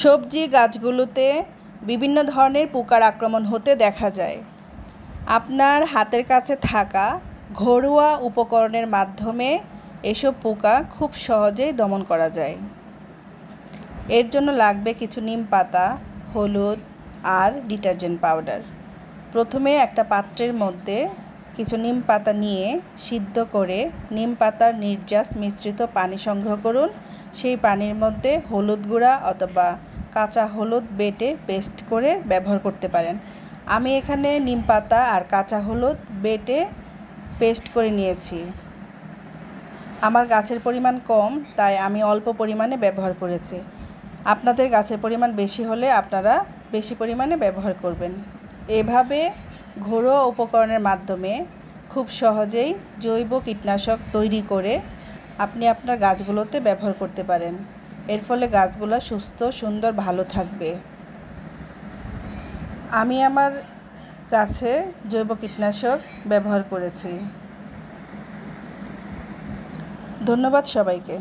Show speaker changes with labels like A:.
A: সবজি গাছগুলোতে বিভিন্ন ধরনের পোকার আক্রমণ হতে দেখা যায়। আপনার হাতের কাছে থাকা ঘরোয়া উপকরণের মাধ্যমে এসব পোকা খুব সহজেই দমন করা যায়। এর জন্য লাগবে কিছু নিম পাতা, হলুদ আর ডিটারজেন্ট পাউডার। প্রথমে একটা পাত্রের মধ্যে কিছু নিম পাতা নিয়ে সিদ্ধ করে নিম পাতার নির্যাস মিশ্রিত পানি সংগ্রহ করুন। সেই পানির মধ্যে হলুদ গুঁড়া অথবা কাঁচা হলুদ বেটে পেস্ট করে ব্যবহার করতে পারেন। আমি এখানে নিম পাতা আর কাঁচা হলুদ বেটে পেস্ট করে নিয়েছি। আমার গাছের পরিমাণ কম, তাই আমি অল্প পরিমাণে ব্যবহার করেছি। আপনাদের গাছের পরিমাণ বেশি হলে আপনারা বেশি পরিমাণে ব্যবহার করবেন। এভাবে ঘরোয়া উপকরণের মাধ্যমে খুব সহজেই জৈব কীটনাশক তৈরি করে আপনি আপনার গাছগুলোতে ব্যবহার করতে পারেন। এর ফলে গাছগুলো সুস্থ, সুন্দর, ভালো থাকবে। আমি আমার গাছে জৈব কীটনাশক ব্যবহার করেছি। ধন্যবাদ সবাইকে।